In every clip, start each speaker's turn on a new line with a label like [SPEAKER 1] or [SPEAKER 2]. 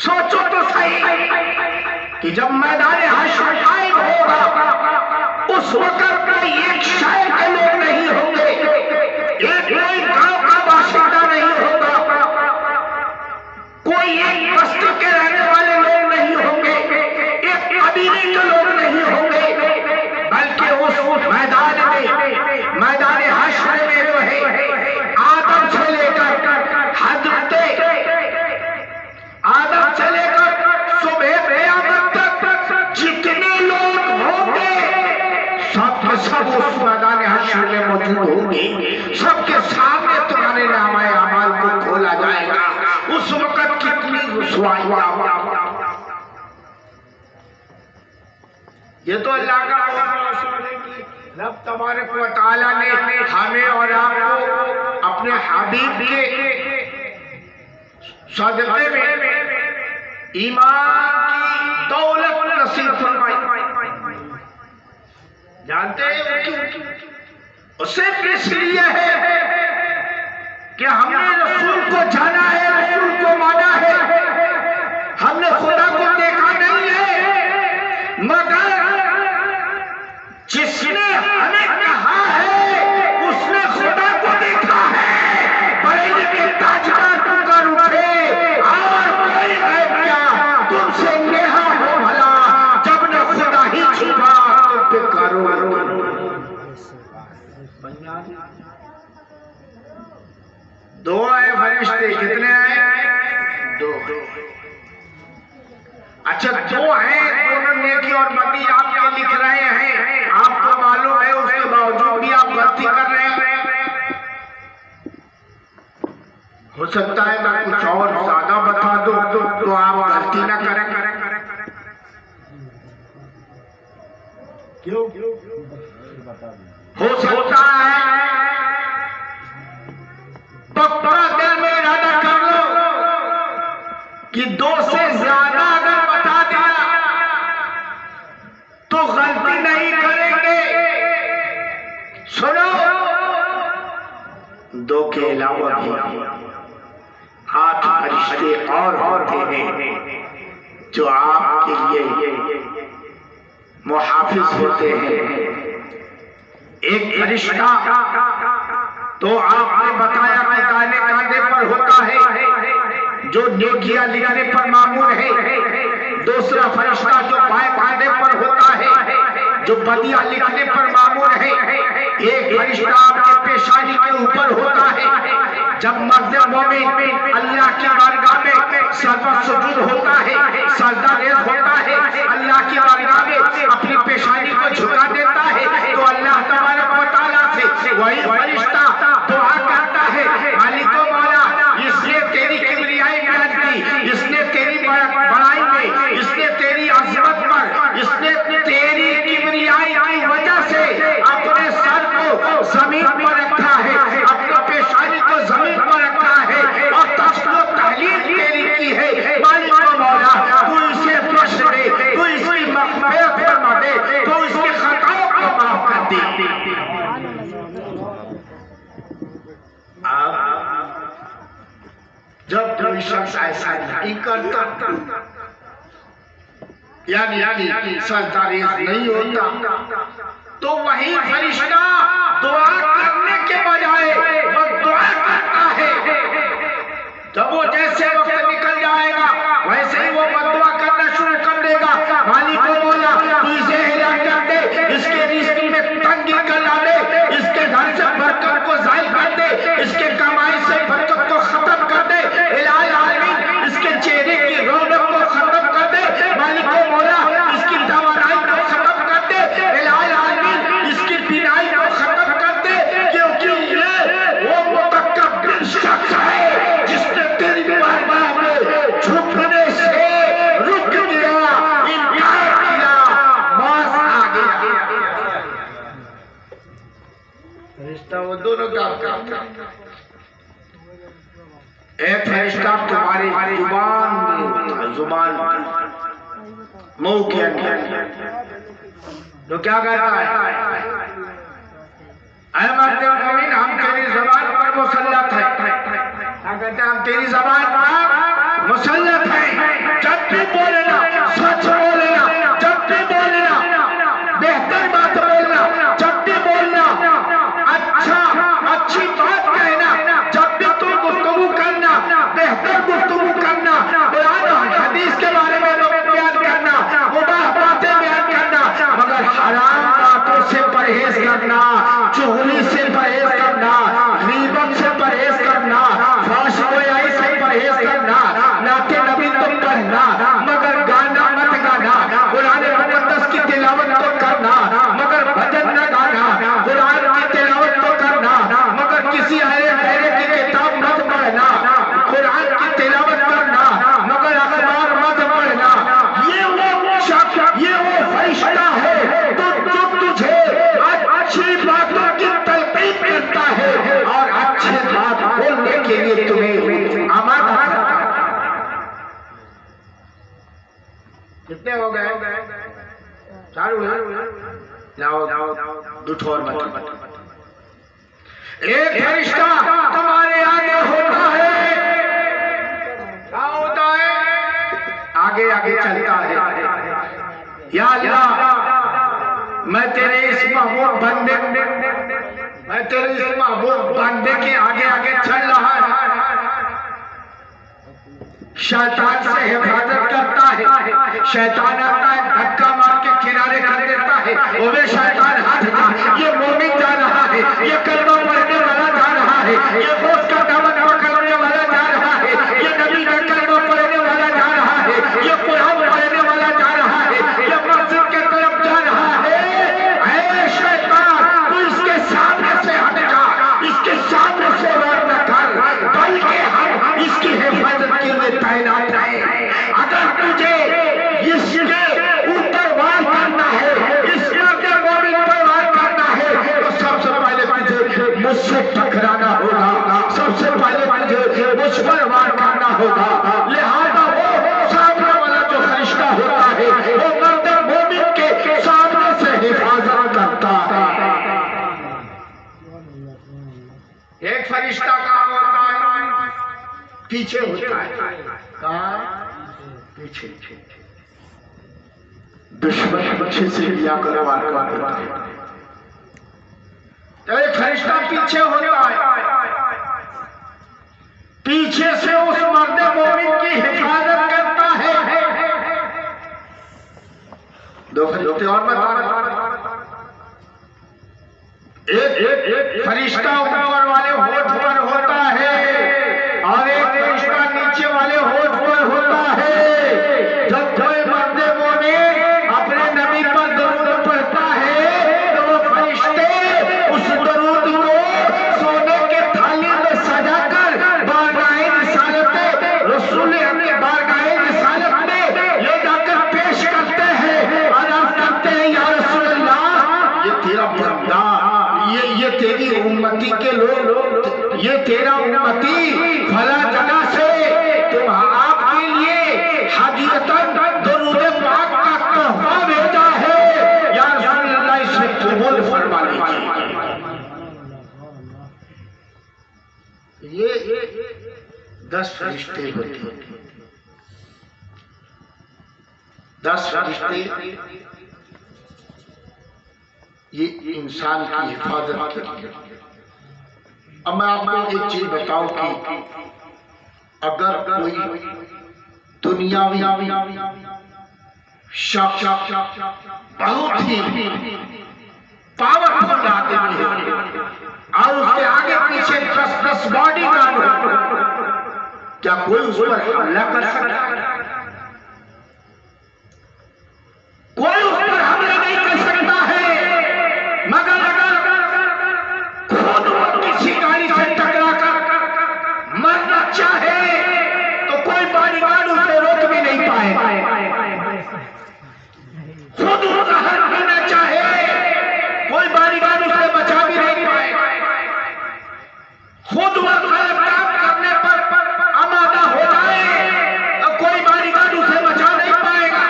[SPEAKER 1] सोचो तो सही कि जब मैदान हश्र कायम होगा उस वक्त कोई एक शहर के लोग नहीं होंगे, एक कोई गांव का बाशिंदा नहीं होगा, कोई एक बस्ती के रहने वाले लोग नहीं होंगे, एक कबीले के लोग नहीं होंगे, बल्कि उस मैदान हश्र में जो है आदम से लेकर आदम से लेकर सुबह क़यामत तक जितने लोग होंगे सब उस मैदान हश्र में मौजूद होंगे। सबके सामने तुम्हारे नामाए अमाल को खोला जाएगा। उस वक्त कितनी रुसवाई। ये तो अल्लाह का रब तबारक व तआला ने हमें और आपको अपने हबीब के सदक़े में ईमान की दौलत नसीब फरमाई। जानते हैं क्यों? सिर्फ इसलिए है कि हमने रसूल को जाना है, रसूल को माना है। हमने खुदा को देखा नहीं है, मगर जिसने हमें कहा है उसने खुदा को देखा है। बड़े के ताजदार पुकार उठे और बड़े क्या तुमसे नेहा हो भला, जब न खुदा ही छुपा तुम पे करो। दो आए फरिश्ते, कितने आए? दो। अच्छा, दो हैं, दोनों नेकी और बदी आपके लिख रहे हैं, आपको मालूम है, उसके बावजूद भी आप गलती कर रहे हैं। हो सकता है मैं कुछ और ज्यादा बता दूं तो आप गलती ना करें। क्यों? हो सकता है तो पूरा दिल में इरादा कर लो कि दो से ज्यादा अगर बता दिया तो गलती नहीं करेंगे। सुनो, दो के अलावा भी 8 फरिश्ते और होते हैं जो आपके लिए मुहाफिज होते हैं। एक फरिश्ता तो आपने बताया कि दाहिने कांधे पर होता है जो नेकियां लिखने पर मामूर है। दूसरा फरिश्ता जो बाएं कांधे पर होता है जो बदियां लिखने पर मामूर है। एक फरिश्ता आपके पेशानी के ऊपर होता है। जब मर्द मोमिन अल्लाह की बारगाह में सर्व सुजूद होता है, सजदा रेज़ होता है, अल्लाह की बारगाह में अपनी पेशानी को झुका देता है, तो अल्लाह तबारक व तआला से वही फरिश्ता दुआ करता है, मालिक मौला, इसने तेरी किबरियाई बयान की, इसने तेरी बड़ाई में, इसने तेरी अज़मत पर, इसने तेरी किबरियाई की वजह से अपने सर को जमीन पर रखा है, अपनी पेशानी को जमीन पर रखा है और तस्बीह तहलील तेरी की है। मालिक मौला, तू इसे बख्श दे, तू इसकी मग़फ़िरत फरमा दे, तू इसकी खताओं को माफ कर दे। जब कोई शख्स ऐसा नहीं करता, यानी सजदा रेज़ नहीं होता, तो वही फरिश्ता दुआ करने के बजाय वो दुआ करता है। जब वो जैसे वक्त निकल जाएगा वैसे ही वो बददुआ करना शुरू कर देगा। मालिक मौला, तू इसे हिला कर दे, इसके रिज़्क़ में तंगी कर दे, इसके घर से बरकत को ज़ाहिर कर दे, इसके कमाई से बरकत को खत्म कर दे, इलाही आमीन, इसके चेहरे की रौनक को खत्म कर दे। मालिक मौला, इसकी दवानाई को खत्म कर दे, इलाही आमीन, इसकी बीमारी को खत्म कर दे, क्योंकि ये वो मुतकब्बिर शख्स है जिसने तेरी बारगाह में झुकने से रुक गया, इनकार किया, मास आ गया। फरिश्ता वो दोनों काम एक फरिश्ता तुम्हारी जुबान मुंह के अंदर तो क्या कहता है? ऐ मर्द मोमिन, हम तेरी ज़बान पर मुसल्लत है। क्या कहता है? हम तेरी ज़बान पर मुसल्लत है। भी बोलना सच बोलना, जब भी बोलना बेहतर बात बोलना, जब भी बोलना अच्छी बात कहना, जब भी तुम गुफ्तगू करना बेहतर गुफ्तगू करना, कुरान और हदीस के बारे में बयान करना, मुबाह बातें बयान करना, मगर हराम बातों से परहेज करना, चुगली से परहेज करना, गीबत से परहेज करना, फाश गोयाई से परहेज करना, नाते नबी तो पढ़ना मगर गाना मत गाना, कुरान मुकद्दस की तिलावत तो करना मगर भजन न गाना, कुरान की तिलावत तो करना मगर किसी अहले गैरे की किताब मत पढ़ना, कुरान की तिलावत करना मगर अखबार मत पढ़ना। ये वो फरिश्ता है जो तुझे अच्छी बातों की तलकीन करता है और अच्छी बात बोलने के लिए तुम्हें आमादा करता है। कितने हो गए? चालू है? जाओ दूठो और मत। एक फरिश्ता तुम्हारे आगे होता है, क्या होता है? आगे आगे चलता है। या अल्लाह, मैं तेरे इस महबूब बंदे के आगे आगे चल रहा है, शैतान से हिफाजत करता है, शैतान आता है धक्का मार के किनारे कर देता है, वो भी शैतान हट जा, ये मोमिन जा रहा है, ये कलमा पढ़ने वाला जा रहा है, ये मौत का दामन पकड़ने वाला जा रहा है, ये नबी का कलमा पढ़ने वाला जा रहा है, ये कुरान पढ़ने वाला जा रहा है, ये मस्जिद के तरफ जा रहा है। ऐ शैतान, तू इसके सामने से हट जा, इसके सामने से वार न कर, बल्कि हम इसकी हिफाजत के लिए तैनात हैं। अगर तुझे इसके ऊपर वार करना है, इस मर्दे मोमिन पर वार करना है, तो सबसे पहले तुझे मुझसे टकराना होगा, सबसे पहले तुझे मुझ पर वार करना होगा। लिहाजा वो सामने वाला जो फरिश्ता होता है वो मर्दे मोमिन के सामने से हिफाजत करता है। एक फरिश्ता कहाँ होता है? पीछे होता है। कहाँ? पीछे। दुश्मन पीछे से लिया कर वार करता है। एक फरिश्ता पीछे होता है, पीछे से उस मर्दे मोमिन की हिफाजत करता है। दो फरिश्ते और बता। एक फरिश्ता ऊपर वाले होठ पर होता है और एक फरिश्ता नीचे वाले होठ पर होता है। जब कोई मर्दे मोमिन अपने नबी पर दरूद पढ़ता है तो वो फरिश्ते उस दरूद को सोने के थाली में सजाकर बारगाहे रिसालत रसूल के बारगाहे रिसालत में ले जाकर पेश करते हैं और अर्ज करते हैं, या रसूल अल्लाह, ये तेरा बंदा, ये तेरी उम्मती के लोग, ये तेरा उम्मती फला जगह से तुम आपके लिए हदीयतन दरूद पाक का तोहफा भेजा है, या रसूल अल्लाह इसे कबूल फरमा लीजिए। ये 10 फरिश्ते होते हैं, 10 फरिश्ते ये इंसान की हिफाजत करते हैं। अब मैं आपको एक चीज बताऊं कि अगर कोई दुनियावी शख्स बहुत ही पावरफुल आदमी है और उसके आगे पीछे 10 बॉडीगार्ड हो, क्या कोई उस पर हमला कर सकता है? कोई उस पर हमला नहीं कर सकता है, मगर अगर खुद वो किसी गाड़ी से टकराकर मरना चाहे तो कोई बॉडीगार्ड उसे रोक भी नहीं पाएगा। खुद वो जहर पीना चाहे कोई बॉडीगार्ड उसे बचा भी नहीं पाएगा। खुद वो गलत काम करने पर आमादा हो जाए तो कोई बॉडीगार्ड उसे बचा नहीं पाएगा।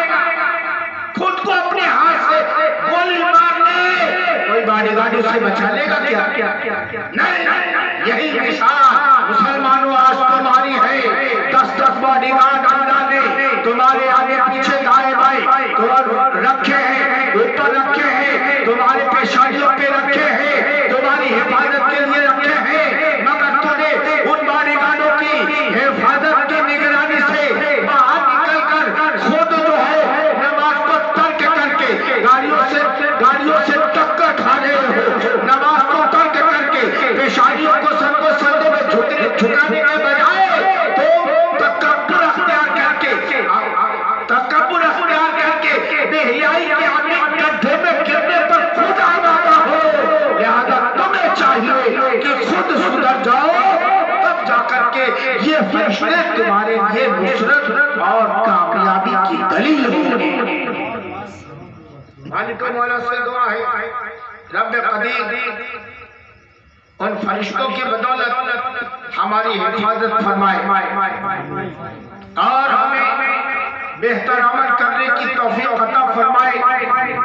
[SPEAKER 1] खुद को अपने हाथ से गोली मार ले, कोई बॉडीगार्ड उसे बचा लेगा क्या? नहीं। यही मिसाल मुसलमानों आज तुम्हारी है। 10 बॉडीगार्ड अल्लाह ने तुम्हारे आगे झुकाने के बजाय तुम तकब्बुर अख्तियार करके बेहयाई के आगे गड्ढे में गिरने पर खुद आमादा हो। लिहाजा तुम्हें चाहिए कि खुद सुधर जाओ, तब जाकर के ये फरिश्ते तुम्हारे लिए नुसरत और कामयाबी की दलील होंगे। मालिक मौला से दुआ है रब कदीर उन फरिश्तों की बदौलत हमारी हिफाजत फरमाए और हमें बेहतर अमल करने की तौफीक अता फरमाए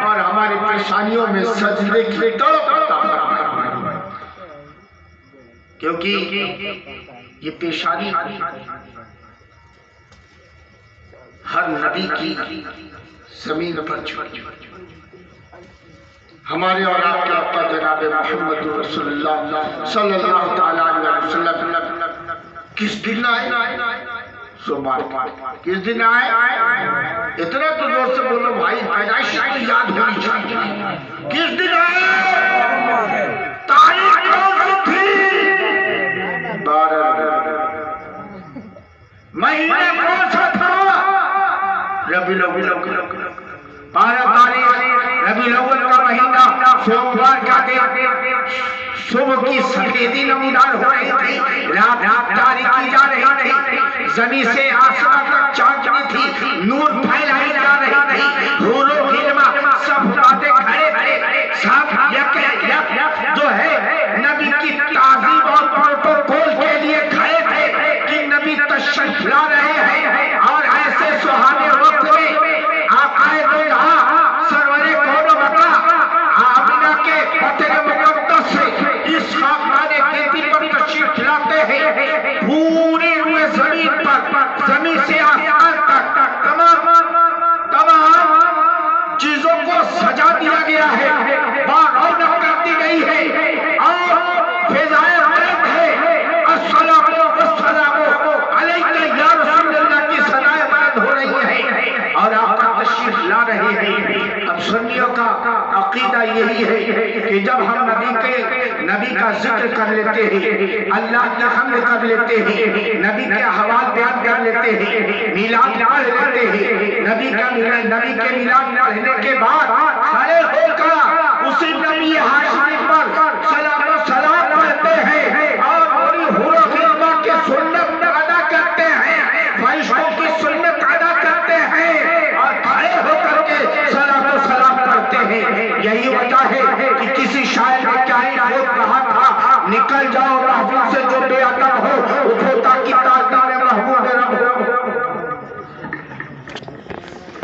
[SPEAKER 1] और हमारी परेशानियों में सजदे की तड़प अता फरमाए, क्योंकि ये पेशानी हर नबी की जमीन पर छुई। हमारे और आपके आका जनाब मोहम्मद रसूलुल्लाह सल्लल्लाहु तआला अलैहि वसल्लम किस दिन आए? सोमवार। किस दिन आए? इतना तो जोर से बोलो भाई, पैदाइश याद होनी चाहिए। किस दिन आए? तारीख कौन सी थी? 12 महीने कौन सा था? रबीउल अव्वल। 12 तारीख रबीउल अव्वल का महीना, सोमवार का दिन, सुबह की सफेदी नमूदार हो रही थी, रात जारी की जा रही थी, जमीन से आसमान तक चांदनी थी, नूर फैलाई जा रही थी, हूरो गिरमा सब बातें खड़े थे, सब जो है नबी की ताज़ीब और प्रोटोकॉल के लिए खड़े थे कि नबी तशरीफ ला रहे हैं। और ऐसे सुहाने वक्त में आकाए दो जहां सरवरे कौनो बता आमिना के पते मुकद्दस से इस खानदाने गिनती पर तशरीफ लाते हैं। पूरी हुए जमीन पर, जमीन से आसमान तक तमाम चीजों को सजा दिया गया है, बारौनक कर दी गई है और फिजाएं बुलंद है, अस्सलामु वस्सलामु अलैका या रसूलल्लाह की सदाएं बुलंद हो रही है और आपका तशरीफ ला रहे हैं। अब सुन्नियों का अकीदा यही है कि जब हम नबी का जिक्र कर लेते हैं, अल्लाह की हम्द कर लेते हैं, नबी के हवाल बयान कर लेते हैं, मिलाद पढ़ लेते हैं, नबी के मिलाद पढ़ने के बाद खड़े होकर उसी नबी हाशिमी पर सलाम पढ़ते हैं और पूरी हुरो गिरमा की सुन्नत अदा करते हैं, फरिश्तों की सुन्नत अदा करते हैं और खड़े होकर के सलाम करते हैं। यही वजह है कि किसी शायर ने क्या कहा था, निकल जाओ महफिल से जो बेअदब हो, उठो ताकि